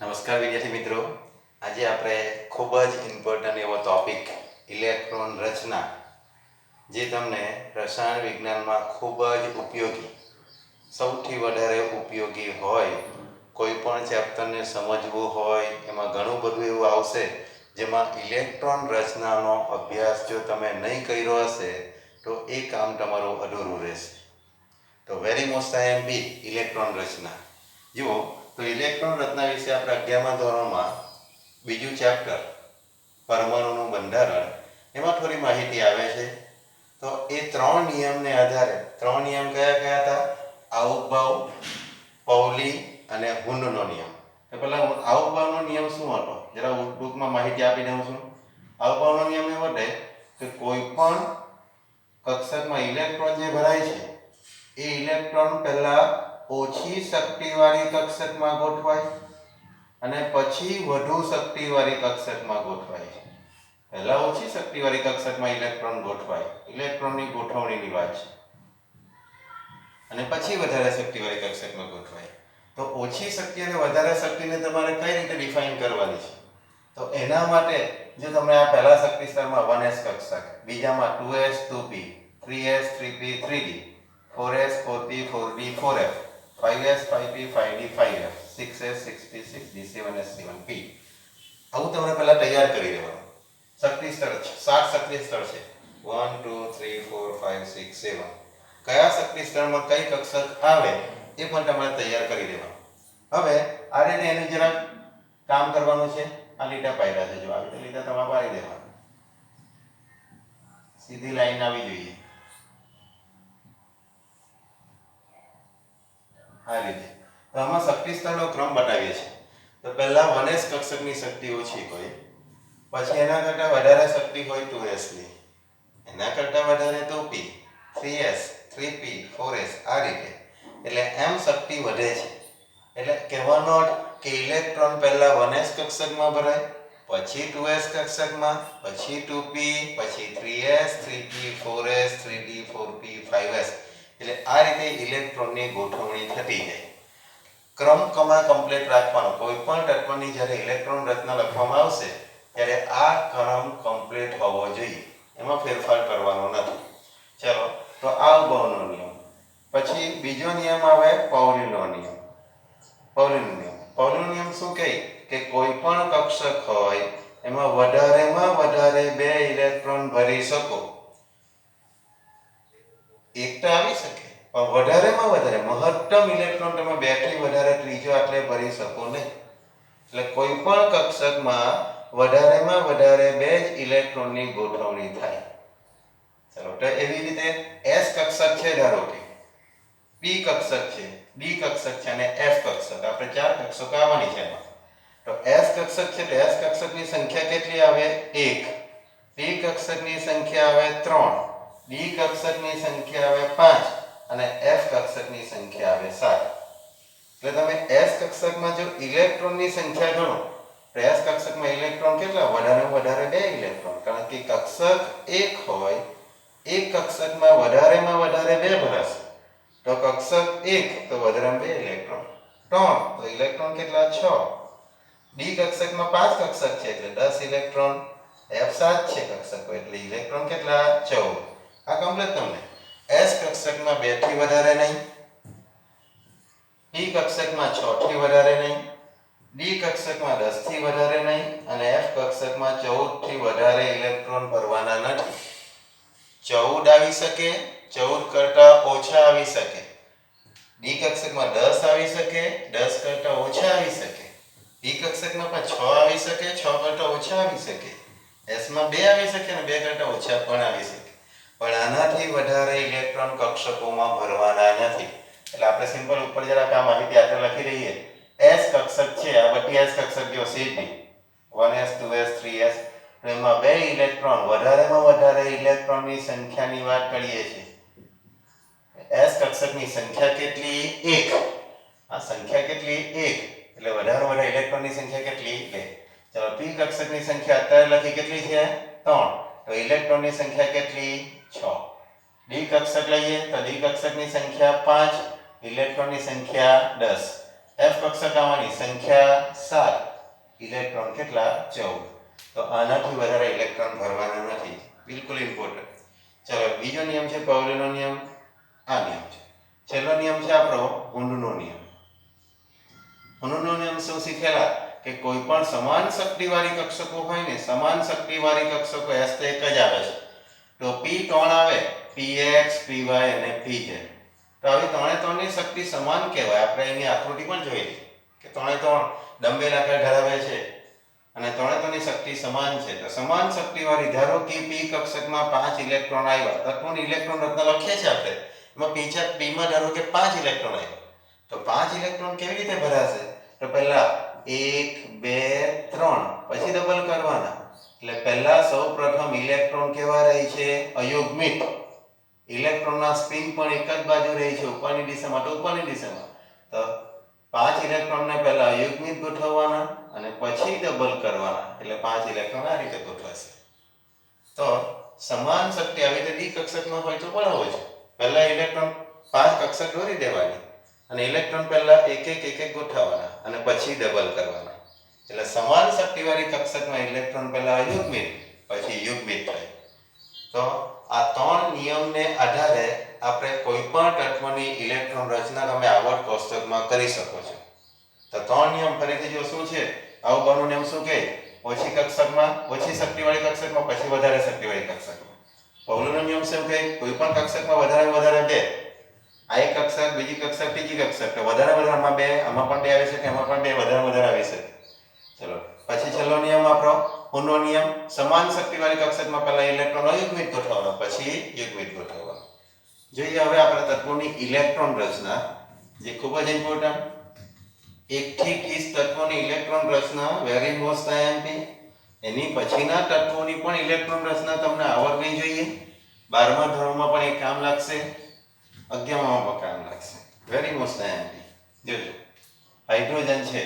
નમસ્કાર વિદ્યાર્થી મિત્રો, આજે આપણે ખૂબ જ ઇમ્પોર્ટન્ટ એવો ટોપિક ઇલેક્ટ્રોન રચના, જે તમને રસાયણ વિજ્ઞાનમાં ખૂબ જ ઉપયોગી, સૌથી વધારે ઉપયોગી હોય. કોઈ પણ ચેપ્ટરને સમજવું હોય એમાં ઘણું બધું એવું આવશે, જેમાં ઇલેક્ટ્રોન રચનાનો અભ્યાસ જો તમે નહીં કર્યો હશે તો એ કામ તમારું અધૂરું રહેશે. તો વેરી મોસ્ટ આઈ બી ઇલેક્ટ્રોન રચના જુઓ. તો ઇલેક્ટ્રોન રચના વિશે આપણે 11મા ધોરણમાં બીજું ચેપ્ટર પરમાણુનું બંધારણ, એમાં થોડી માહિતી આવે છે. તો એ 3 નિયમને આધારે, 3 નિયમ કયા કયા હતા? આઉગબાઉ, પૌલી અને હુન્ડનો નિયમ. તો પહેલા આઉગબાઉનો નિયમ શું હતો? જરા ટૂંકમાં માહિતી આપી દઉં છું. આઉગબાઉનો નિયમ એવો છે કે કોઈ પણ કક્ષકમાં ઇલેક્ટ્રોન જે ભરાય છે એ ઇલેક્ટ્રોન પહેલા ઓછી શક્તિવાળી કક્ષકમાં ગોઠવાય અને પછી વધુ શક્તિવાળી કક્ષકમાં ગોઠવાય છે. પહેલા ઓછી શક્તિવાળી કક્ષકમાં ઇલેક્ટ્રોન ગોઠવાય, ઇલેક્ટ્રોનની ગોઠવણીની વાત છે, અને પછી વધારે શક્તિવાળી કક્ષકમાં ગોઠવાય. તો ઓછી શક્તિ અને વધારે શક્તિને તમારે કઈ રીતે ડિફાઇન કરવાની છે? તો એના માટે જો તમે આ પહેલા શક્તિ સ્તરમાં 1s કક્ષક, બીજામાં 2s 2p, 3s 3p 3d, 4s 4p 4d 4f, 5s 5p 5d 5f, 6s 6p 6d 7s 7p, આવું તમને પહેલા તૈયાર કરી દેવાનું. શક્તિ સ્તર 7 શક્તિ સ્તર છે. 1 2 3 4 5 6 7. કયા શક્તિ સ્તરમાં કઈ કક્ષક આવે એ પણ તમારે તૈયાર કરી દેવાનું. હવે આ રીતે એનું જરાક કામ કરવાનું છે. આ લીટા પાડ્યા છે, જો આ રીતે લીટા તમારે પાડી દેવાના, સીધી લાઈન આવી જોઈએ આ રીતે. તો આમાં શક્તિ સ્તરનો ક્રમ બતાવીએ છીએ. તો પહેલા 1s કક્ષકની શક્તિ ઓછી હોય, પછી એના કરતા વધારે શક્તિ હોય 2s ની, એના કરતા વધારે 2p, 3s, 3p, 4s, આ રીતે. એટલે એમ શક્તિ વધે છે. એટલે કહેવાનો અર્થ કે ઇલેક્ટ્રોન પહેલા 1s કક્ષકમાં ભરાય, પછી 2s કક્ષકમાં, પછી 2p, પછી 3s, 3p, 4s, 3d, 4p, 5s. એટલે આ રીતે ઇલેક્ટ્રોનની ગોઠવણી થતી જાય. ક્રમ કમ્પ્લીટ રાખવાનો. કોઈ પણ તત્વની જ્યારે ઇલેક્ટ્રોન રચના લખવામાં આવશે ત્યારે આ ક્રમ કમ્પ્લીટ હોવો જોઈએ, એમાં ફેરફાર કરવાનો નથી. ચલો, તો આ અગાઉનો નિયમ. પછી બીજો નિયમ આવે પૌલીનો નિયમ. પૌલીનો નિયમ શું કહે કે કોઈ પણ કક્ષક હોય એમાં વધારેમાં વધારે 2 ઇલેક્ટ્રોન ભરી શકો. એક તો આવી શકે, પણ વધારેમાં વધારે મહત્તમ ઇલેક્ટ્રોન તમે 2 થી વધારે ત્રીજો આટલે ભરી શકો નહીં. એટલે કોઈ પણ કક્ષકમાં વધારેમાં વધારે 2 જ ઇલેક્ટ્રોનની ગોઠવણી થાય. ચલો, તો એવી રીતે s કક્ષક છે, ધારો કે p કક્ષક છે, d કક્ષક છે અને f કક્ષક. આપણે 4 કક્ષકો આવવાની છે એમાં. તો s કક્ષક છે તો s કક્ષકની સંખ્યા કેટલી આવે? 1. p કક્ષકની સંખ્યા આવે 3, d કક્ષકની સંખ્યા આવે 5 અને f કક્ષકની સંખ્યા આવે 7. એટલે તમે s કક્ષકમાં જો ઇલેક્ટ્રોનની સંખ્યા ગણો તો s કક્ષકમાં ઇલેક્ટ્રોન કેટલા? વધારેમાં વધારે 2 ઇલેક્ટ્રોન. કારણ કે કક્ષક 1 હોય, એક કક્ષકમાં વધારેમાં વધારે 2 ભરાશે. તો કક્ષક 1 તો વધારેમાં 2 ઇલેક્ટ્રોન, 3 તો ઇલેક્ટ્રોન કેટલા? 6. d કક્ષકમાં 5 કક્ષક છે એટલે 10 ઇલેક્ટ્રોન, f 7 છે કક્ષકો એટલે ઇલેક્ટ્રોન કેટલા? 14. આ કમ્પ્લીટ તમને. s કક્ષકમાં 2 થી વધારે નહીં, p કક્ષકમાં 6 થી વધારે નહીં, d કક્ષકમાં 10 થી વધારે નહીં અને f કક્ષકમાં 14 થી વધારે ઇલેક્ટ્રોન ભરવાના નથી. 14 આવી શકે, 14 કરતા ઓછા આવી શકે. d કક્ષકમાં 10 આવી શકે, 10 કરતા ઓછા આવી શકે. e કક્ષકમાં પણ 6 આવી શકે, 6 કરતા ઓછા આવી શકે. s માં 2 આવી શકે અને 2 કરતા ઓછા પણ આવી શકે. પણ આનાથી વધારે ઇલેક્ટ્રોન કક્ષકોમાં ભરવાના નથી. એટલે આપણે સિમ્પલ ઉપર જરાક આ માહિતી આટલે લખી દઈએ. s કક્ષક છે, આ બધી s કક્ષક જો સીધી 1s 2s 3s, એમાં 2 ઇલેક્ટ્રોન, વધારેમાં વધારે ઇલેક્ટ્રોનની સંખ્યાની વાત કરીએ છીએ. s કક્ષકની સંખ્યા કેટલી? 1. આ સંખ્યા કેટલી? 1. એટલે વધારે વધારે ઇલેક્ટ્રોનની સંખ્યા કેટલી? 2. ચલો, p કક્ષકની સંખ્યા અત્યારે લખી કેટલી છે? 3. તો ઇલેક્ટ્રોનની સંખ્યા કેટલી? 6. d કક્ષક લઈએ તો d કક્ષકની સંખ્યા 5, ઇલેક્ટ્રોનની સંખ્યા 10. એફ કક્ષક આવવાની સંખ્યા 7, ઇલેક્ટ્રોન કેટલા 14. તો આનાથી વધારે ઇલેક્ટ્રોન ભરવાના નથી, બિલકુલ ઇમ્પોર્ટન્ટ. ચલો બીજો નિયમ છે પાઉલીનો નિયમ. આ નિયમ છે. છેલ્લો નિયમ છે આપણો હુન્ડનો નિયમ. હુન્ડનો નિયમ શું શીખેલા કે કોઈ પણ સમાન શક્તિવાળી કક્ષકો હોય ને, સમાન શક્તિવાળી કક્ષકો S તો એક જ આવે છે, તો P ત્રણ આવે, Px Py અને Pz. તો આવી ત્રણે ત્રણની શક્તિ સમાન કહેવાય. આપણે એની આકૃતિ પણ જોઈ કે ત્રણે ત્રણ ડંબેલ આકાર ધરાવે છે અને ત્રણે ત્રણની શક્તિ સમાન છે. તો સમાન શક્તિવાળી ધારો કે P કક્ષકમાં 5 ઇલેક્ટ્રોન આવ્યા, તત્વોની ઇલેક્ટ્રોન રચના લખીએ છીએ આપણે, એમાં P માં ધારો કે 5 ઇલેક્ટ્રોન આવ્યા, તો 5 ઇલેક્ટ્રોન કેવી રીતે ભરાશે? તો પહેલા 1 2 3 પછી ડબલ કરવાના. એટલે પહેલા સૌપ્રથમ ઇલેક્ટ્રોન કેવા રહે છે? અયુગ્મિત. ઇલેક્ટ્રોનના સ્પિન પણ એક જ બાજુ રહે છે, ઉપરની દિશામાં તો ઉપરની દિશામાં. તો 5 ઇલેક્ટ્રોનને પહેલા અયુગ્મિત ગોઠવવાના અને પછી ડબલ કરવાના, એટલે 5 ઇલેક્ટ્રોન આ રીતે ગોઠવાશે. તો સમાન શક્તિ આવી રીતે ડી કક્ષકમાં હોય તો બરાબર છે. પહેલા ઇલેક્ટ્રોન 5 કક્ષક દોરી દેવાની અને ઇલેક્ટ્રોન પહેલા એક એક ગોઠવવાના અને પછી ડબલ કરવાના. એટલે સમાન શક્તિવાળી કક્ષકમાં ઇલેક્ટ્રોન પહેલા અયુગ્મિત પછી યુગ્મિત થાય. તો આ ત્રણ નિયમને આધારે આપણે કોઈ પણ તત્વની ઇલેક્ટ્રોન રચના તમે આવર્ત કોષ્ટકમાં કરી શકો છો. તો ત્રણ નિયમ ફરીથી જો શું છે? અવબળનો નિયમ શું કહે? ઓછી કક્ષકમાં ઓછી શક્તિવાળી કક્ષકમાં પછી વધારે શક્તિવાળી કક્ષકમાં. પાઉલીનો નિયમ શું કહે? કોઈ પણ કક્ષકમાં વધારે બે, આ એક કક્ષક, બીજી કક્ષક, ત્રીજી કક્ષક, તો વધારે આમાં બે, આમાં પણ બે આવી શકે, આમાં પણ બે વધારે આવી શકે. ચલો પછી છેલ્લો નિયમ આપણો હુન્ડનો નિયમ. સમાન શક્તિવાળી કક્ષકમાં પહેલા ઇલેક્ટ્રોન અયુગ્મિત ગોઠવવાનો પછી યુગ્મિત ગોઠવવાનો. જોઈએ હવે આપણે તત્વોની ઇલેક્ટ્રોન રચના, જે ખૂબ જ ઇમ્પોર્ટન્ટ. 1 થી 30 તત્વોની ઇલેક્ટ્રોન રચના વેરી મોસ્ટ આઈએમપી. એની પછીના તત્વોની પણ ઇલેક્ટ્રોન રચના તમને આવડવી જોઈએ. 12મા ધોરણમાં પણ એ કામ લાગશે, 11મામાં પણ કામ લાગશે. Very most IMP. જોજો હાઇડ્રોજન છે,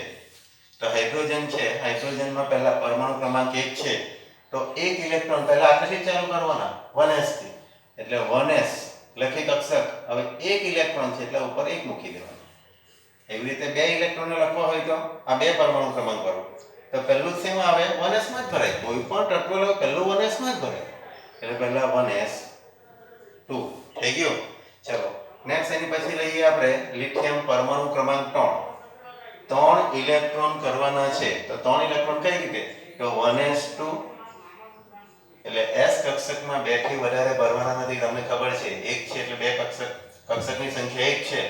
તો હાઇડ્રોજન છે, હાઇડ્રોજનમાં પહેલા પરમાણુ ક્રમાંક 1 છે, તો એક ઇલેક્ટ્રોન પહેલા આટલેથી ચાલુ કરવાના 1s થી, એટલે 1s લખી કક્ષક. હવે એક ઇલેક્ટ્રોન છે એટલે ઉપર એક મૂકી દેવાનું. એવી રીતે બે ઇલેક્ટ્રોનને લખવા હોય તો આ બે પરમાણુ ક્રમાંક વાળું, તો પહેલું શેમાં આવે? 1s માં જ ભરાય. કોઈ પણ તત્વ લો પહેલું 1s માં જ ભરાય, એટલે પહેલા 1s2 થઈ ગયું. ચલો નેક્સ્ટ એની પછી લઈએ આપણે લિથિયમ પરમાણુ ક્રમાંક 3 ઇલેક્ટ્રોન કરવાના છે. તો 3 ઇલેક્ટ્રોન કઈ રીતે? તો 1s2, એટલે s કક્ષકમાં 2 થી વધારે ભરવાના નથી, તમને ખબર છે. 1 છે એટલે બે કક્ષકની સંખ્યા 1 છે,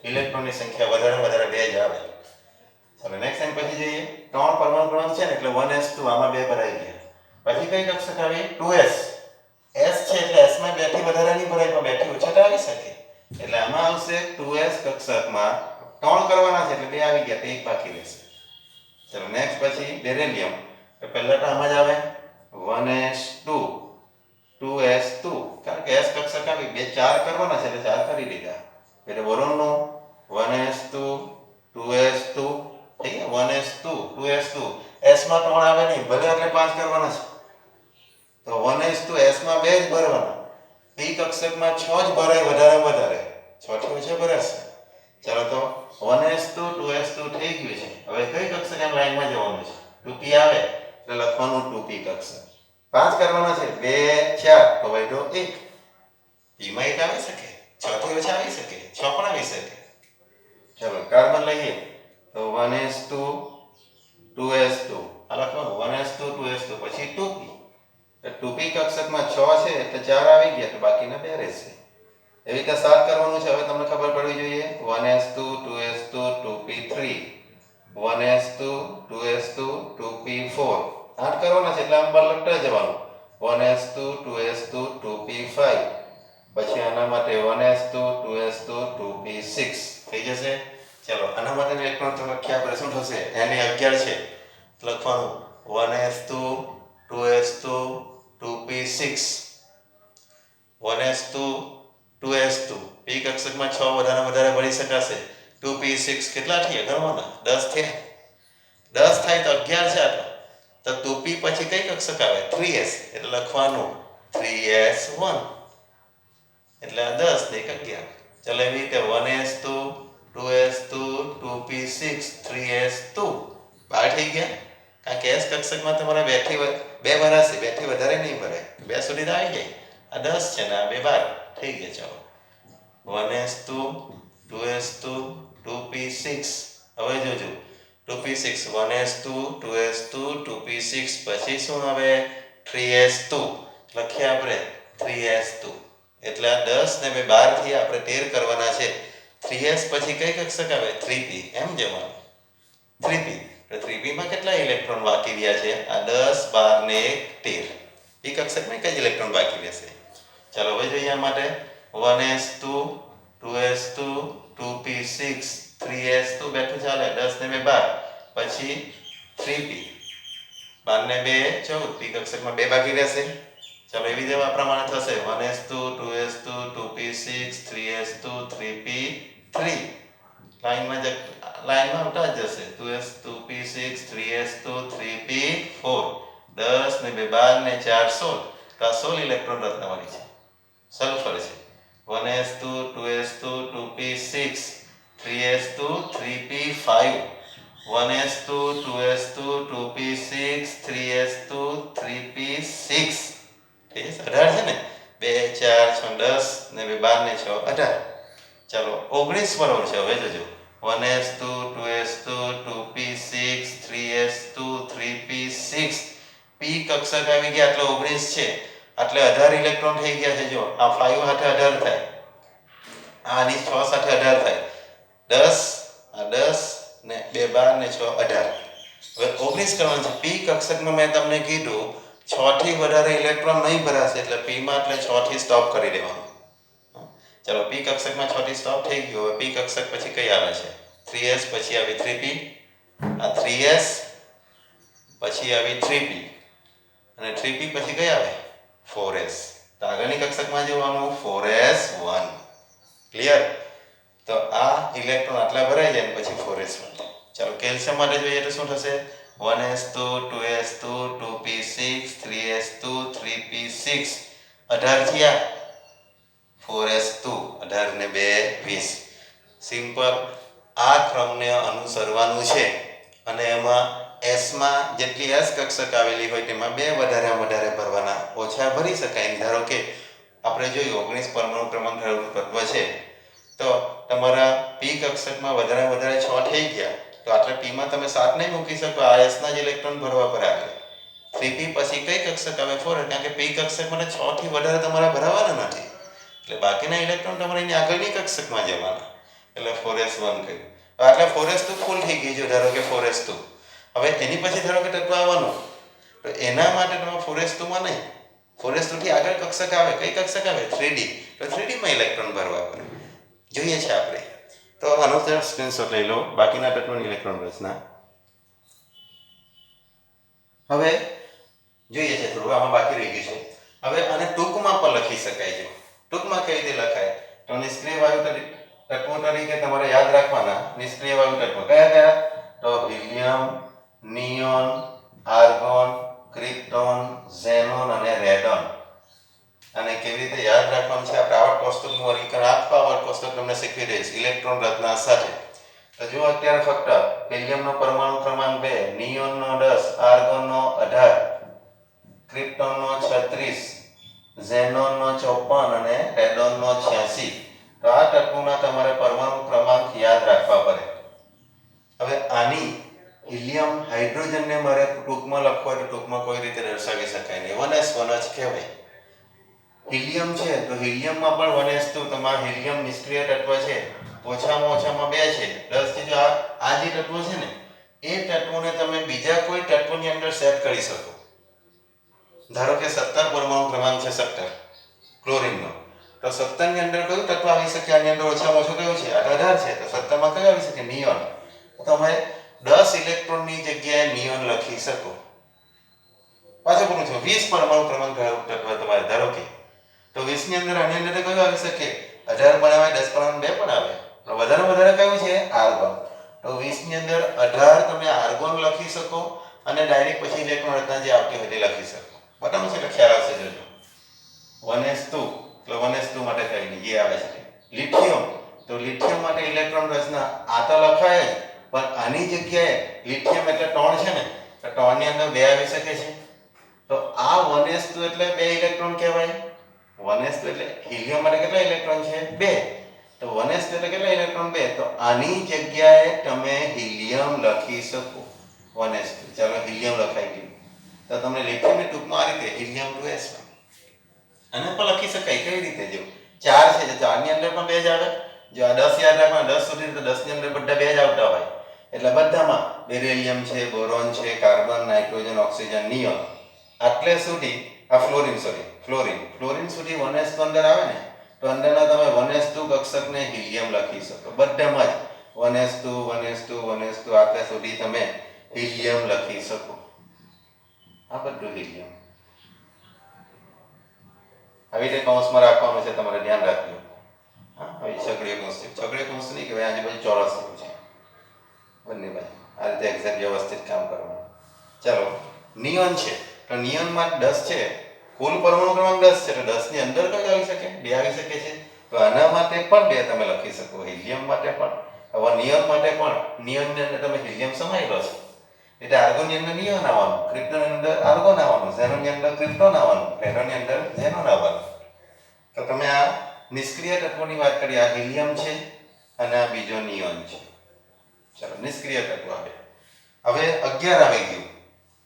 ઇલેક્ટ્રોનની સંખ્યા વધારે 2 જ આવે. ચાલો નેક્સ્ટ ટાઈમ પછી જઈએ. 3 પરમાણુ ક્રમાંક છે ને એટલે 1s2, આમાં 2 ભરાઈ ગયા. પછી કઈ કક્ષક આવી? 2s. s છે એટલે s માં 2 થી વધારે નહીં ભરાય, પણ 2 થી ઓછા તો આવી શકે, એટલે આમાં આવશે 2s કક્ષકમાં 3 કરવાના છે એટલે 2 આવી ગયા, તો 1 બાકી રહેશે. ચલો નેક્સ્ટ પછી બેરિલિયમ. તો પહેલા તો આમાં જ આવે 1s2 2s2, કારણ કે s કક્ષક આવી, 2 4 કરવાના છે એટલે 4 કરી દીધા. એટલે બોરોનનો 1s2 2s2 થઈ ગયા. 1s2 2s2, s માં 3 આવે નહીં, ભલે એટલે 5 કરવાના છે, તો 1s2 s માં 2 જ ભરવાના. p કક્ષકમાં 6 જ ભરાય, વધારે 6 થી ઓછા ભરાશે. ચાલો તો 1s2 2s2 થઈ ગયું છે. હવે કઈ કક્ષક એમ લાઈનમાં જવાનું છે? 2p આવે એટલે લખવાનું 2p કક્ષક. 5 કરવાના છે, 2 4 તો વધ્યો 1. p માં 1 આવી શકે, 6 થી ઓછા આવી શકે, 6 પણ આવી શકે. ચલો કાર્બન લઈએ તો 1s2 2s2, આ લખવાનું 1s2 2s2 પછી 2p. 2p કક્ષકમાં 6 છે એટલે 4 આવી ગયા, તો બાકીના 2 રહેશે. એવી રીતે 7 કરવાનું છે. હવે તમને ખબર પડવી જોઈએ 1s2 2s2 2p3, 1s2 2s2 2p4. 8 કરવાના છે એટલે આમ બાર લખતા જવાનું 1s2 2s2 2p5, પછી આના માટે 1s2 2s2 2p6 થઈ જશે. ચલો આના માટેનો ઇલેક્ટ્રોન તો લખ્યા આપણે શું થશે? Na11 છે, લખવાનું 1s2 2s2 2p6, 1s2 2s2, p કક્ષકમાં 6 વધારે ભરી શકાશે. 2p6 કેટલા થયા ગણવાના? 10 થયા. 10 થાય તો 11 છે આટલા. તો 2p પછી કઈ કક્ષક આવે? 3s, એટલે લખવાનું 3s1, એટલે આ 10 ને 11. ચાલો એવી રીતે 1s2 2s2 2p6 3s2 12 થઈ ગયા. કારણ કે s કક્ષકમાં તમારા બે ભરાશે, બે થી વધારે નહીં ભરાય, બે સુધી તો આવી જાય. આ 10 છે ને આ બે 12 થઈ ગયા. ચાલો 1s2 2s2 2p6. હવે જોજો 2p6 1s2 2s2 2p6 પછી શું આવે 3s2 લખીએ આપણે 3s2 એટલે આ 10 ને 12 થી આપણે 13 કરવાના છે. 3s પછી કઈ કક્ષક આવે 3p એમ જવાનું 3p. તો 3p માં કેટલા ઇલેક્ટ્રોન બાકી રહ્યા છે આ 10 12 ને 13 p કક્ષકમાં કઈ ઇલેક્ટ્રોન બાકી રહેશે. ચાલો હવે જોઈએ આ માટે 1s2 2s2 2p6 3s2 બેઠું ચાલે 10 ને 12 પછી 3p 12 ને 2 14 p કક્ષકમાં 2 બાકી રહેશે. ચાલો એવી જ આ પ્રમાણે થશે 1s2 2s2 2p6 3s2 3p3 લાઈનમાં ઉઠા જ જશે 2s2 2p6 3s2 3p4 10 ને 2 12 ને 4 16 તો આ 16 ઇલેક્ટ્રોન રચનાવાળી છે, સલ્ફર છે. 1s2 2s2 2p6 3s2 3p5 1s2 2s2 2p6 3s2 3p6 એ 18 છે ને 2 4 6 10 ને 2 12 ને 6 18. ચાલો 19 બરોબર છે. હવે જોજો 1s2 2s2 2p6 3s2 3p6 p કક્ષક આવી ગયા એટલે 19 છે એટલે 18 ઇલેક્ટ્રોન થઈ ગયા છે. જો આ 5 સાથે 18 થાય, આની 6 સાથે 18 થાય 10, આ 10 ને 2 12 ને 6 18. હવે 19 કરવાનું છે. p કક્ષકમાં મેં તમને કીધું 6 થી વધારે ઇલેક્ટ્રોન નહીં ભરાશે એટલે p માં એટલે 6 થી સ્ટોપ કરી દેવાનું. ચલો p કક્ષકમાં 6 થી સ્ટોપ થઈ ગયો. હવે p કક્ષક પછી કઈ આવે છે 3s પછી આવી 3p, આ 3s પછી આવી 3p અને 3p પછી કઈ આવે 4s. તો આગળની કક્ષકમાં જોવાનું 4s1. ક્લિયર? તો આ ઇલેક્ટ્રોન આટલા ભરાઈ જાય પછી 4s1. ચાલો કેલ્શિયમ માટે જોઈએ તો શું થશે 1s2 2s2 2p6 3s2 3p6 18 થયા 4s2 18 ને 2 20. સિમ્પલ આ ક્રમને અનુસરવાનું છે અને એમાં s માં જેટલી s કક્ષક આવેલી હોય તેમાં બે વધારે ભરવાના, ઓછા ભરી શકાય નહીં. ધારો કે આપણે જોયું 19 પરમાણુ ક્રમાંક ધરાવતું તત્વ છે તો તમારા p કક્ષકમાં વધારે 6 થઈ ગયા તો આટલા p માં તમે 7 નહીં મૂકી શકો, આ s ના જ ઇલેક્ટ્રોન ભરવા પડે આગળ. 3p પછી કઈ કક્ષક આવે 4, કારણ કે p કક્ષકમાં 6 થી વધારે તમારા ભરાવાના નથી એટલે બાકીના ઇલેક્ટ્રોન તમારે એની આગળની કક્ષકમાં જવાના એટલે 4s1 કહ્યું. એટલે 4s2 ફૂલ થઈ ગઈ. જો ધારો કે 4s2 હવે એની પછી ધારો કે તત્વ આવવાનું તો એના માટે તમે 4s2 માં નહીં 4s2 થી આગળ કક્ષક આવે, કઈ કક્ષક આવે 3d, તો 3d માં ઇલેક્ટ્રોન ભરવા પડે. જોઈએ છે આપણે તો આનો સ્ક્રીનશોટ લઈ લો બાકીના તત્વોની ઇલેક્ટ્રોન રચના. હવે જોઈએ છે થોડું આમાં બાકી રહી ગયું છે. હવે આને ટૂંકમાં પણ લખી શકાય છે. ટૂંકમાં કેવી રીતે લખાય તો નિષ્ક્રિય વાયુ તત્વો તરીકે તમારે યાદ રાખવાના. નિષ્ક્રિય વાયુ તત્વો કયા તો helium, neon, argon, krypton, xenon અને રેડોન. અને કેવી રીતે યાદ રાખવાનું છે આપણે આવર્ત કોષ્ટકનું વર્ગીકરણ આખું આવર્ત કોષ્ટક તમને શીખવી દઈશ ઇલેક્ટ્રોન રચના સાથે. તો જો અત્યારે ફક્ત હિલિયમનો પરમાણુ ક્રમાંક 2, નિયોનનો 10, આર્ગોનનો 18, ક્રિપ્ટોનનો 36, ઝેનોનનો 54 અને રેડોનનો 86. તો આ તત્વોના તમારે પરમાણુ ક્રમાંક યાદ રાખવા પડે. હવે આની હિલિયમ હાઇડ્રોજનને મારે ટૂંકમાં લખવું હોય તો ટૂંકમાં કોઈ રીતે દર્શાવી શકાય નહીં, 1s1 જ કહેવાય. હિલિયમ છે તો હિલિયમમાં પણ 1s2 તમારા હિલિયમ નિષ્ક્રિય તત્વ છે, ઓછામાં 2 છે. 10 થી જો આ જે તત્વો છે ને એ તત્વોને તમે બીજા કોઈ તત્વની અંદર સેટ કરી શકો. ધારો કે 17 પરમાણુ ક્રમાંક છે 17 ક્લોરીનનો, તો 17 ની અંદર કયું તત્વ આવી શકે? આની અંદર ઓછામાં ઓછું કયું છે? 18 છે. તો 17 માં કયું આવી શકે? નિયોન. તમે 10 ઇલેક્ટ્રોનની જગ્યાએ નિયોન લખી શકો. પાછું બોલું છું 20 પરમાણુ ક્રમાંક ધરાવતું તત્વ તમારે ધારો કે તો 20 ની અંદર આની અંદર કયું આવી શકે? 18 પણ આવે, 10 પણ આવે, 2 પણ આવે. તો વધારે કયું છે? આર્ગોન. તો 20 ની અંદર 18 તમે આર્ગોન લખી શકો અને ડાયરેક્ટ પછી ઇલેક્ટ્રોન રચના જે આવતી હોય તે લખી શકો. બરાબર છે? એટલે ખ્યાલ આવશે. જોજો 1s2 એટલે 1s2 માટે કઈ નહીં જે આવે છે લિથિયમ. તો લિથિયમ માટે ઇલેક્ટ્રોન રચના આ તો લખાય જ, પણ આની જગ્યાએ લિથિયમ એટલે ટોન છે ને, તો ટોનની અંદર 2 આવી શકે છે. તો આ 1s2 એટલે 2 ઇલેક્ટ્રોન કહેવાય. 1s2 એટલે હિલિયમ માટે કેટલા ઇલેક્ટ્રોન છે? 2. તો 1s2 એટલે કેટલા ઇલેક્ટ્રોન? 2. તો આની જગ્યાએ તમે હિલિયમ લખી શકો 1s2. ચાલો હિલિયમ લખાઈ ગયું. તો તમને લિથિયમની ટૂંકમાં આ રીતે હિલિયમ 2s1 અને પણ લખી શકાય. કેવી રીતે? જો 4 છે, તો 4 ની અંદર પણ 2 જ આવે. જો આ 10 યાદ રાખવાના, 10 સુધી, તો 10 ની અંદર બધા 2 જ આવતા હોય. એટલે બધામાં બેરિલિયમ છે, બોરોન છે, કાર્બન, નાઇટ્રોજન, ઓક્સિજન, નિયોન, આટલે સુધી આ ફ્લોરિન સુધી 1s2 અંદર આવે ને, તો અંદરના તમે 1s2 કક્ષકને હિલિયમ લખી શકો. બધામાં જ 1s2 આટલે સુધી તમે હિલિયમ લખી શકો. આ બધું હિલિયમ આવી રીતે કૌંસમાં રાખવાનું છે, તમારે ધ્યાન રાખજો. હા, હવે સક્રિય કૌંસ નહીં કહેવાય, આજુબાજુ ચોરસ છે બંને બાજુ. આ રીતે એક્ઝેક્ટ વ્યવસ્થિત કામ કરવાનું. ચાલો, નિયોન છે, તો નિયોનમાં 10 છે, કુલ પરમાણુ ક્રમાંક 10 છે, તો 10 ની અંદર કઈ આવી શકે? 2 આવી શકે છે. તો આના માટે પણ 2 તમે લખી શકો, હિલિયમ માટે પણ. હવે નિયોન માટે પણ, નિયોનની અંદર તમે હિલિયમ સમાયેલો છે, એટલે આર્ગોનની અંદર નિયોન આવવાનું, ક્રિપ્ટોનની અંદર આર્ગોન આવવાનું, ઝેનોનની અંદર ક્રિપ્ટોન આવવાનું, ફ્લેરોનની અંદર ઝેનોન આવવાનું. તો તમે આ નિષ્ક્રિય તત્વોની વાત કરી. આ હિલિયમ છે અને આ બીજો નિયોન છે. ચાલો, નિષ્ક્રિય તત્વ આવે. હવે 11 આવી ગયું.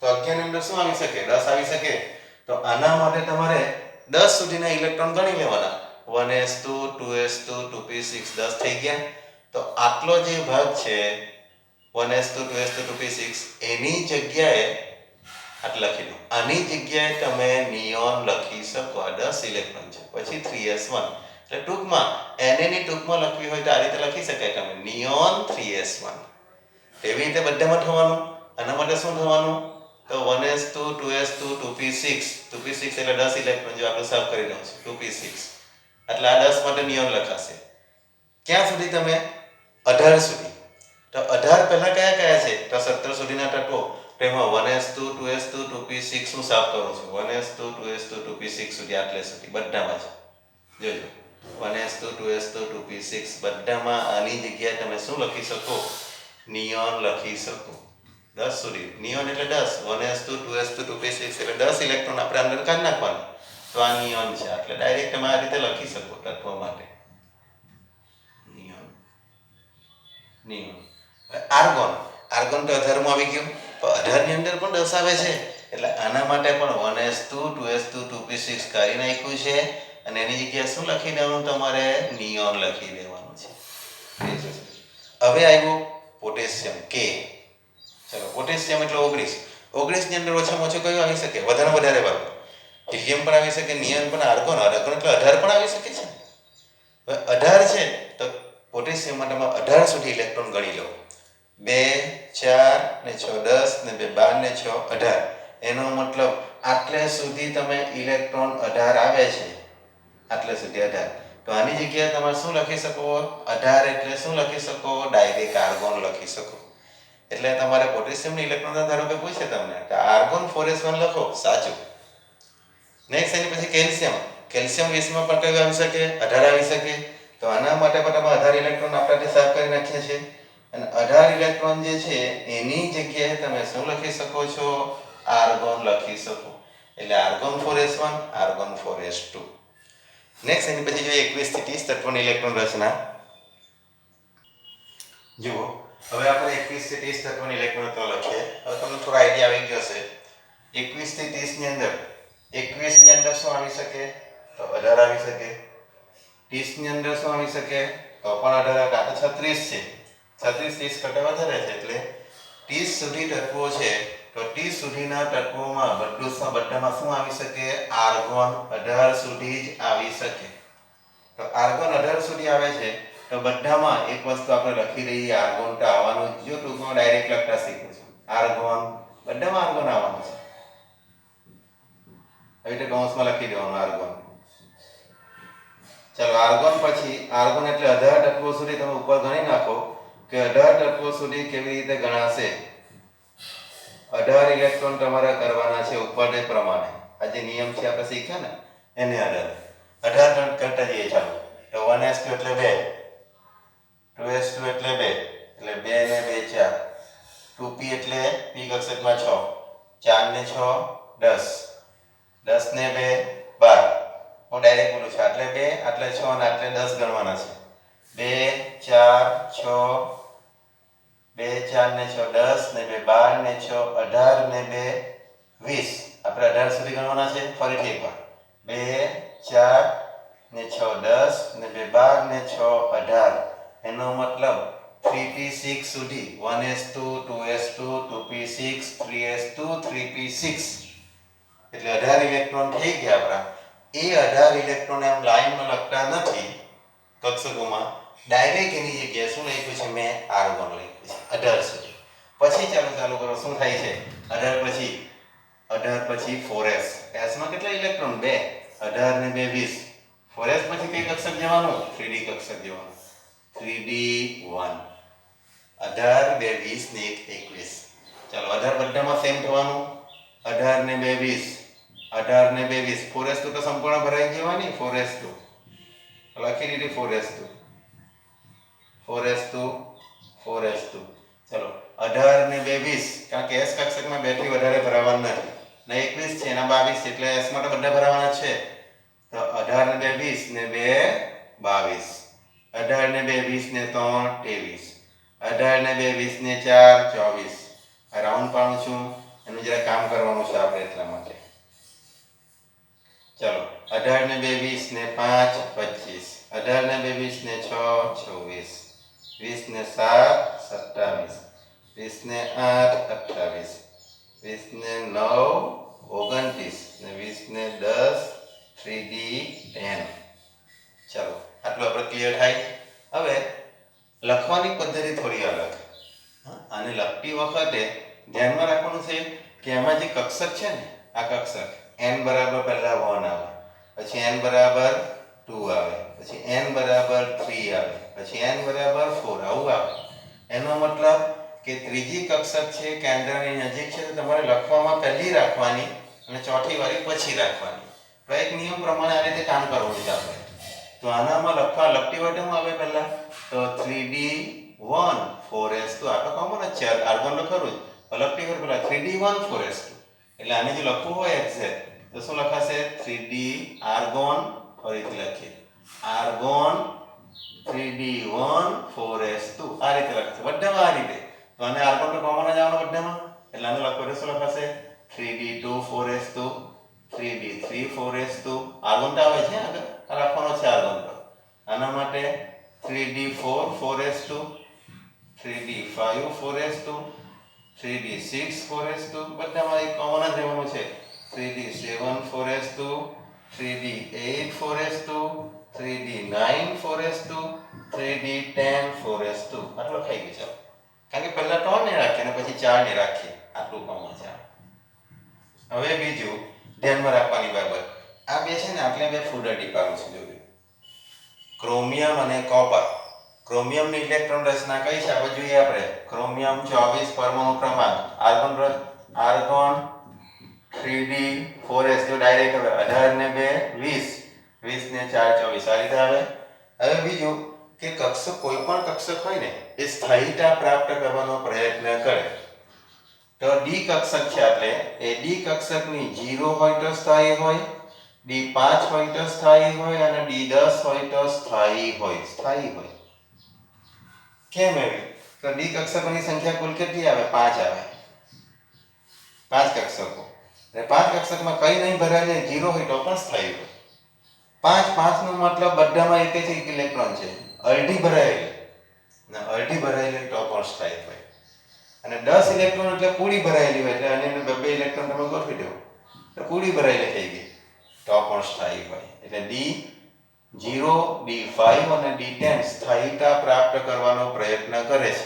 તો 11 ની અંદર શું આવી શકે? 10 આવી શકે. તો આના માટે તમારે 10 સુધીના ઇલેક્ટ્રોન ગણી લેવાના. 1s2 2s2 2p6 10 થઈ ગયા. તો આટલો જે ભાગ છે 1s2 2s2 2p6 એની જગ્યાએ આટલે લખી દો. આની જગ્યાએ તમે નિયોન લખી શકો. આ 10 ઇલેક્ટ્રોન છે. પછી 3s1. એટલે ટૂંકમાં Na ની ટૂંકમાં લખવી હોય તો આ રીતે લખી શકાય તમે, નિયોન 3s1. એવી રીતે બધામાં થવાનું. આના માટે શું થવાનું? તો 1s2 2s2 2p6 એટલે 10 ઇલેક્ટ્રોન. જો આપણે સાફ કરી દઉં છું, 2p6 એટલે આ 10 માટે નિયોન લખાશે. ક્યાં સુધી? તમે 18 સુધી. તો 18 પહેલા કયા કયા છે? તો 17 સુધીના તત્વો. તેમાં 1s2 2s2 2p6 હું સાફ કરું છું. 1s2 2s2 2p6 સુધી, આટલે સુધી બધામાં છે. જોજો, 1s2 2s2 2p6 બધામાં આની જગ્યાએ તમે શું લખી શકો? નિયોન લખી શકો. 10 સુધી નિયોન એટલે 10. 1s2 2s2 2p6 એટલે 10 ઇલેક્ટ્રોન આપણે અંદર કાઢી નાખવાનું. તો આ નિયોન છે, એટલે ડાયરેક્ટ તમે આ રીતે લખી શકો તત્વો માટે. નિયોન. આર્ગોન તો 18 માં આવી ગયું. તો 18 ની અંદર પણ 10 આવે છે, એટલે આના માટે પણ 1s2 2s2 2p6 કાઢી નાખ્યું છે, અને એની જગ્યાએ શું લખી દેવાનું? તમારે નિયોન લખી દેવાનું છે. હવે આવ્યું પોટેશિયમ, કે. ચલો, પોટેશિયમ એટલે 19 ની અંદર ઓછામાં ઓછું કયું આવી શકે? વધારે વાળું. હિલિયમ પણ આવી શકે, નિયોન પણ, આર્ગોન એટલે 18 પણ આવી શકે છે. હવે 18 છે, તો પોટેશિયમમાં તમે 18 સુધી ઇલેક્ટ્રોન ગણી લો. 2 4 ને 6 10 ને 2 12 ને 6 18. એનો મતલબ આટલે સુધી તમે ઇલેક્ટ્રોન 18 આવે છે. આટલે સુધી 18. તો આની જગ્યાએ તમે શું લખી શકો? 18 એટલે શું લખી શકો? ડાયરેક્ટ આર્ગોન લખી શકો. એટલે તમારે પોટેશિયમની ઇલેક્ટ્રોન ધારો કે પૂછે તમને, તો આર્ગોન 4s1 લખો, સાચું. નેક્સ્ટ એની પછી કેલ્શિયમ 20 માં પણ કયું આવી શકે? 18 આવી શકે. તો આના માટે પણ તમે 18 ઇલેક્ટ્રોન આપણે સાફ કરી નાખ્યા છે, અને 18 ઇલેક્ટ્રોન જે છે એની જગ્યાએ તમે શું લખી શકો છો? આર્ગોન લખી શકો. એટલે argon 4s1 argon 4s2. Next એની પછી જોઈએ 21 થી 30 તત્વોની ઇલેક્ટ્રોન રચના. જુઓ, હવે આપણે 21 થી 30 તત્વોની ઇલેક્ટ્રોન રચના લખીએ. હવે તમને થોડો આઈડિયા આવી ગયો હશે. 21 થી 30 ની અંદર 21 ની અંદર શું આવી શકે? તો 18 આવી શકે. 30 ની અંદર શું આવી શકે? તો પણ 18. કાં તો 36 છે. 36 30 કરતા વધારે છે, એટલે 30 સુધી તત્વો છે. તો 30 સુધીના તત્વોમાં બધામાં શું આવી શકે? આર્ગોન 18 સુધી જ આવી શકે. તો આર્ગોન 18 સુધી આવે છે, તો બધામાં એક વસ્તુ આપણે લખી દઈએ, આર્ગોન તો આવવાનું જ. જો ટૂંકમાં ડાયરેક્ટ લખતા શીખું છું, આર્ગોન બધામાં આર્ગોન આવવાનું છે. આવી રીતે કૌંસમાં લખી દેવાનું આર્ગોન. ચાલો, આર્ગોન પછી આર્ગોન એટલે 18 તત્વો સુધી તમે ઉપર ગણી નાખો કે 18 તત્વો સુધી કેવી રીતે ગણાશે. 18 ઇલેક્ટ્રોન તમારે કરવાના છે ઉપર પ્રમાણે. આ જે નિયમ છે આપણે શીખ્યા ને, એને આધારે 18 કરતા જઈએ. ચાલો, તો 1s2 એટલે 2, 2s2 એટલે 2 એટલે 2 ને 2 4 2p એટલે p કક્ષકમાં 6 4 ને 6 10 10 ને 2 12 હું ડાયરેક્ટ બોલું છું આટલે 2 આટલે 6 અને આટલે 10 ગણવાના છે 2 4 6 2 4 ને 6 10 ને 2 12 ને 6 18 ને 2 20 આપણે 18 સુધી ગણવાના છે ફરીથી એકવાર 2 4 ને 6 10 ને 2 12 ને 6 18 એનો મતલબ 3p6 સુધી 1s2 2s2 2p6 3s2 3p6 એટલે 18 ઇલેક્ટ્રોન થઈ ગયા આપણા એ 18 ઇલેક્ટ્રોન એમ લાઈનમાં લખતા નથી કક્ષકોમાં ડાયરેક્ટ એની જગ્યાએ શું લખ્યું છે મેં r1 લખ્યું છે 18 સુધી પછી ચાલુ કરો શું થાય છે 18 પછી 4s s માં કેટલા ઇલેક્ટ્રોન 2 18 ને 2 20 4s પછી કઈ કક્ષક જવાનું 3d કક્ષક જવાનું 3d1 18 2 20 ને 1 21 ચાલો 18 બધામાં સેમ થવાનું 18 ને 2 20 18 ને 2 20 4s2 તો સંપૂર્ણ ભરાઈ જવાની 4s2 લખી દીધી 4s2 ચલો 18 ને 2 20 કારણ કે s કક્ષકમાં બેટરી વધારે ભરાવાનું નથી ને 21 છે એના 22 એટલે s માં તો બધા ભરાવાના છે તો 18 ને 2 20 ને 2 22 18 ને 2 20 ને 3 23 18 ને 2 20 ને 4 24 આ રાઉન્ડ પાડું છું એનું જરા કામ કરવાનું છે આપણે એટલા માટે ચલો 18 ને 2 20 ને 5 25 18 ને 2 20 ને 6 26 20 ને 7 27 20 ને 8 28 20 ને 9 29 ને 20 ને 10 3d10 ચલો આટલું આપણે ક્લિયર થાય હવે લખવાની પદ્ધતિ થોડી અલગ અને લખતી વખતે ધ્યાનમાં રાખવાનું છે કે એમાં જે કક્ષક છે ને આ કક્ષક n બરાબર પહેલા 1 આવે પછી n બરાબર 2 આવે પછી n બરાબર 3 આવે પછી n બરાબર 4 આવું આવે એનો મતલબ કે ત્રીજી કક્ષક છે કેન્દ્રની નજીક છે તો તમારે લખવામાં પહેલી રાખવાની અને ચોથી વાળી પછી રાખવાની તો એક નિયમ પ્રમાણે આ રીતે કામ કરવું છે આપણે તો આનામાં લખતી વખતે હું આવે પહેલા તો 3d1 4s2 આ તો કોમન જ છે r1 તો ખરું જ લખતી વખતે પહેલા 3d1 4s2 એટલે આને જો લખવું હોય એક્ઝેક્ટ તો શું લખાશે 3d argon ફરીથી લખીએ argon 3d1 4s2 આ રીતે લખશે બધામાં આ રીતે તો આને argon તો કોમન જ આવવાનો બધામાં એટલે આને લખવું શું લખાશે 3d2 4s2 3d3 4s2 argon તો આવે છે આગળ આ લખવાનો છે argon તો આના માટે 3d4 4s2 3d5 4s2 3d6 4s2 બધામાં એક કોમન જ રહેવાનું છે 3d7 4s2 3d8 4s2 3d9 4s2 3d10 4s2 આટલું થઈ ગયું છે કારણ કે પહેલા 3 ને રાખીએ અને પછી 4 ને રાખીએ આટલું કોમન છે હવે બીજું ધ્યાનમાં રાખવાની બાબત આ બે છે ને આટલે બે ફૂડર ટીપાનું છે જોયું ક્રોમિયમ અને કોપર ક્રોમિયમની ઇલેક્ટ્રોન રચના કઈ છે આપણે જોઈએ આપણે ક્રોમિયમ 24 પરમાણુ ક્રમાંક આર્ગોન 3d 4s જો ડાયરેક્ટ હવે 18 ને 2 20 20 ને 4 24 આ રીતે આવે હવે બીજું કે કક્ષક કોઈ પણ કક્ષક હોય ને એ સ્થાયીતા પ્રાપ્ત કરવાનો પ્રયત્ન કરે તો ડી કક્ષક છે એટલે એ ડી કક્ષકની 0 હોય તો સ્થાયી હોય d5 હોય તો સ્થાયી હોય અને d10 હોય તો સ્થાયી હોય કેમ એવી તો ડી કક્ષકોની સંખ્યા કુલ કેટલી આવે 5 આવે 5 કક્ષકો એટલે 5 કક્ષકમાં કઈ નહીં ભરાય 0 હોય તો પણ સ્થાયી હોય 5 નો મતલબ બધામાં એક જ ઇલેક્ટ્રોન છે અડધી ભરાયેલી તો પણ સ્થાયી હોય અને 10 ઇલેક્ટ્રોન એટલે પૂરી ભરાયેલી હોય એટલે આની અંદર બે ઇલેક્ટ્રોન તમે ગોઠવી દો તો પૂરી ભરાયેલી થઈ ગઈ તો પણ સ્થાયી હોય એટલે d0 d5 અને d10 સ્થાયીતા પ્રાપ્ત કરવાનો પ્રયત્ન કરે છે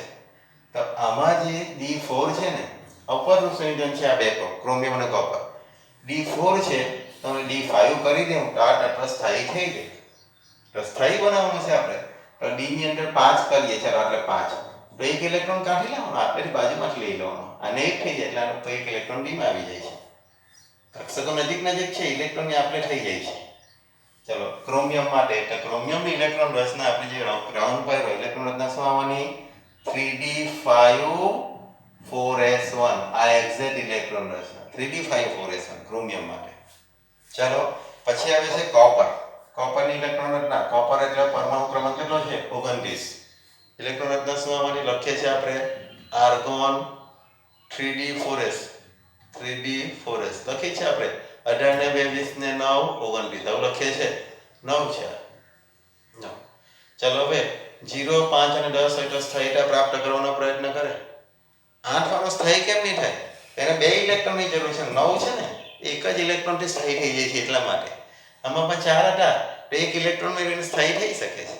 તો આમાં જે d4 છે ને અપરનું સંયોજન છે આ બે ક્રોમિયમ અને કોપર d4 છે તમે d5 કરી દો તો આ તત્વ સ્થાયી થઈ ગયું તો સ્થાયી બનાવવાનું છે આપણે તો d ની અંદર 5 કરીએ ચાલો એટલે 5 તો એક ઇલેક્ટ્રોન કાઢી લેવાનો આપણે બાજુમાંથી લઈ લેવાનો અને એક થઈ જાય એટલે આનો તો એક ઇલેક્ટ્રોન d માં આવી જાય છે કક્ષકો નજીક છે ઇલેક્ટ્રોનની આપણે થઈ જાય છે ચલો ક્રોમિયમ માટે એટલે ક્રોમિયમની ઇલેક્ટ્રોન રચના આપણે જે ગ્રાઉન્ડ પર હોય ઇલેક્ટ્રોન રચના શું આવવાની 3d5 4s1 આ એક્ઝેક્ટ ઇલેક્ટ્રોન રચના 3d5 4s1 ક્રોમિયમ માટે. ચલો પછી આવે છે કોપરની ઇલેક્ટ્રોન રચના. કોપર એટલે પરમાણુ ક્રમાંક કેટલો છે 29. ઇલેક્ટ્રોન રચના શું આવવાની લખીએ છીએ આપણે આર્ગોન 3d4s લખીએ છીએ આપણે 18 ને 2 20 ને 9 29 આવું લખીએ છીએ 9 છે 9. ચલો હવે 0 5 અને 10 હોય તો સ્થાયીતા પ્રાપ્ત કરવાનો પ્રયત્ન કરે. 8 વાળો સ્થાયી કેમ નહીં થાય? એને 2 ઇલેક્ટ્રોનની જરૂર છે. 9 છે ને એક જ ઇલેક્ટ્રોનથી સ્થાયી થઈ જાય છે એટલા માટે. આમાં પણ 4 હતા તો એક ઇલેક્ટ્રોનમાં રહીને સ્થાયી થઈ શકે છે.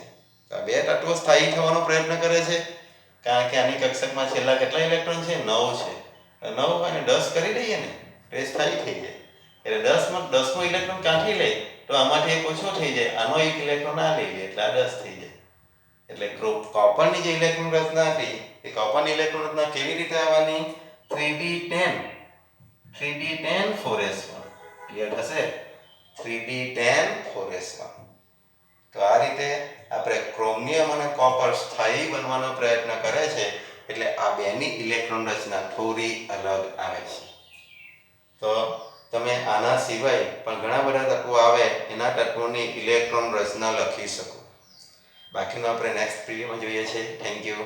તો આ 2 તત્વો સ્થાયી થવાનો પ્રયત્ન કરે છે કારણ કે આની કક્ષકમાં છેલ્લા કેટલા ઇલેક્ટ્રોન છે 9 છે. 9 અને 10 કરી દઈએ ને તો એ સ્થાયી થઈ જાય. એટલે 10મો ઇલેક્ટ્રોન કાઢી લે તો આમાંથી એક ઓછો થઈ જાય. આનો એક ઇલેક્ટ્રોન આ લઈ લે એટલે આ 10 થઈ જાય. એટલે કોપરની જે ઇલેક્ટ્રોન રચના હતી એ કોપરની ઇલેક્ટ્રોન રચના કેવી રીતે આવવાની 3d10 4s1 ક્લિયર થશે 3d10 4s1. તો આ રીતે આપણે ક્રોમિયમ અને કોપર સ્થાયી બનવાનો પ્રયત્ન કરે છે એટલે આ બેની ઇલેક્ટ્રોન રચના થોડી અલગ આવે છે. તો તમે આના સિવાય પણ ઘણા બધા તત્વો આવે એના તત્વોની ઇલેક્ટ્રોન રચના લખી શકો. બાકીનું આપણે નેક્સ્ટ વિડીયોમાં જોઈએ છે. Thank you.